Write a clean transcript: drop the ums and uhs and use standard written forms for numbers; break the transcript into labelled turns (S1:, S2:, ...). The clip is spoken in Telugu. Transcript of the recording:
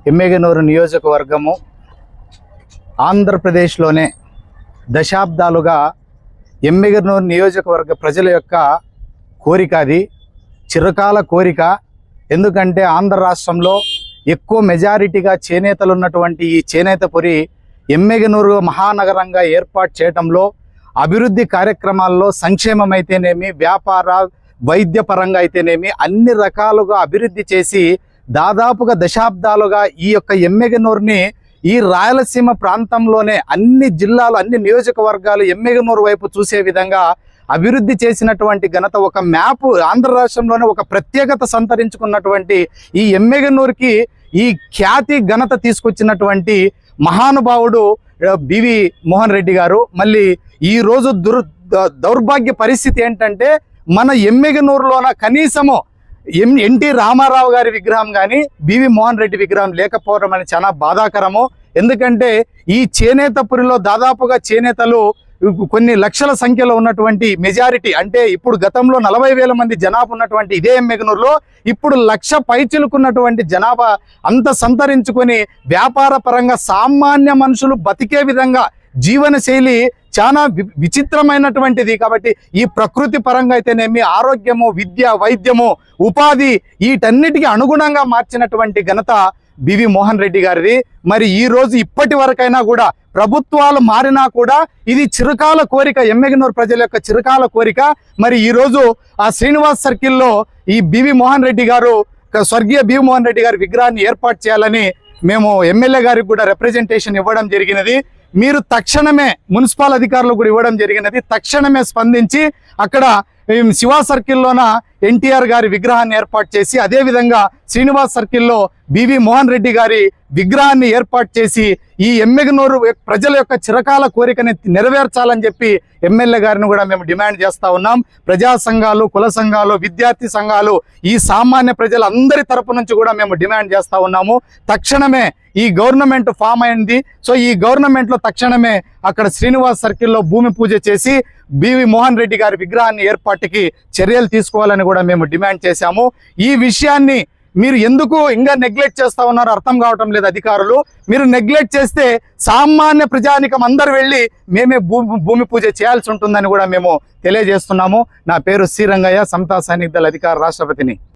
S1: ఎమ్మిగనూరు నియోజకవర్గము ఆంధ్రప్రదేశ్లోనే దశాబ్దాలుగా ఎమ్మిగనూరు నియోజకవర్గ ప్రజల యొక్క కోరిక, అది చిరకాల కోరిక. ఎందుకంటే ఆంధ్ర రాష్ట్రంలో ఎక్కువ మెజారిటీగా చేనేతలు ఉన్నటువంటి ఈ చేనేతపురి ఎమ్మిగనూరు మహానగరంగా ఏర్పాటు చేయడంలో అభివృద్ధి కార్యక్రమాల్లో సంక్షేమం అయితేనేమి, వ్యాపార వైద్య పరంగా అయితేనేమి అన్ని రకాలుగా అభివృద్ధి చేసి దాదాపుగా దశాబ్దాలుగా ఈ యొక్క ఎమ్మిగనూరుని ఈ రాయలసీమ ప్రాంతంలోనే అన్ని జిల్లాలు, అన్ని నియోజకవర్గాలు ఎమ్మిగనూరు వైపు చూసే విధంగా అభివృద్ధి చేసినటువంటి ఘనత, ఒక మ్యాప్ ఆంధ్ర రాష్ట్రంలోనే ఒక ప్రత్యేకత సంతరించుకున్నటువంటి ఈ ఎమ్మిగనూరుకి ఈ ఖ్యాతి ఘనత తీసుకొచ్చినటువంటి మహానుభావుడు బివి మోహన్ రెడ్డి గారు. మళ్ళీ ఈరోజు దౌర్భాగ్య పరిస్థితి ఏంటంటే మన ఎమ్మిగనూరులోన కనీసము ఎన్టీ రామారావు గారి విగ్రహం కానీ బివి మోహన్ రెడ్డి విగ్రహం లేకపోవడం అని చాలా బాధాకరము. ఎందుకంటే ఈ చేనేతపురిలో దాదాపుగా చేనేతలు కొన్ని లక్షల సంఖ్యలో ఉన్నటువంటి మెజారిటీ, అంటే ఇప్పుడు గతంలో 40,000 మంది జనాభా ఉన్నటువంటి ఇదే ఎమ్మిగనూరులో ఇప్పుడు 1,00,000 పైచిలుకున్నటువంటి జనాభా అంత సంతరించుకొని వ్యాపార పరంగా సామాన్య మనుషులు బతికే విధంగా జీవన శైలి చాలా విచిత్రమైనటువంటిది. కాబట్టి ఈ ప్రకృతి పరంగా అయితేనేమి, ఆరోగ్యము, విద్య, వైద్యము, ఉపాధి వీటన్నిటికీ అనుగుణంగా మార్చినటువంటి ఘనత బివి మోహన్ రెడ్డి గారిది. మరి ఈ రోజు ఇప్పటి వరకైనా కూడా ప్రభుత్వాలు మారినా కూడా ఇది చిరకాల కోరిక, ఎమ్మిగనూరు ప్రజల యొక్క చిరకాల కోరిక. మరి ఈ రోజు ఆ శ్రీనివాస్ సర్కిల్లో ఈ బివి మోహన్ రెడ్డి గారు, స్వర్గీయ బివి మోహన్ రెడ్డి గారి విగ్రహాన్ని ఏర్పాటు చేయాలని మేము ఎమ్మెల్యే గారికి కూడా రిప్రజెంటేషన్ ఇవ్వడం జరిగినది. మీరు తక్షణమే, మున్సిపల్ అధికారులు కూడా ఇవ్వడం జరిగినది, తక్షణమే స్పందించి అక్కడ శివా సర్కిల్లోన ఎన్టీఆర్ గారి విగ్రహాన్ని ఏర్పాటు చేసి, అదేవిధంగా శ్రీనివాస్ సర్కిల్లో బివి మోహన్ రెడ్డి గారి విగ్రహాన్ని ఏర్పాటు చేసి ఈ ఎమ్మిగనూరు ప్రజల యొక్క చిరకాల కోరికని నెరవేర్చాలని చెప్పి ఎమ్మెల్యే గారిని కూడా మేము డిమాండ్ చేస్తూ ఉన్నాం. ప్రజా సంఘాలు, కుల సంఘాలు, విద్యార్థి సంఘాలు, ఈ సామాన్య ప్రజలందరి తరపు నుంచి కూడా మేము డిమాండ్ చేస్తూ ఉన్నాము. తక్షణమే ఈ గవర్నమెంట్ ఫామ్ అయింది. సో ఈ గవర్నమెంట్లో తక్షణమే అక్కడ శ్రీనివాస్ సర్కిల్లో భూమి పూజ చేసి బివి మోహన్ రెడ్డి గారి విగ్రహాన్ని ఏర్పాటుకి చర్యలు తీసుకోవాలని కూడా మేము డిమాండ్ చేశాము. ఈ విషయాన్ని మీరు ఎందుకు ఇంకా నెగ్లెక్ట్ చేస్తూ ఉన్నారో అర్థం కావటం లేదు అధికారులు. మీరు నెగ్లెక్ట్ చేస్తే సామాన్య ప్రజానికం అందరు వెళ్ళి మేమే భూమి పూజ చేయాల్సి ఉంటుందని కూడా మేము తెలియజేస్తున్నాము. నా పేరు శ్రీరంగయ్య, సమతా సైనిక దళ అధికార రాష్ట్రపతిని.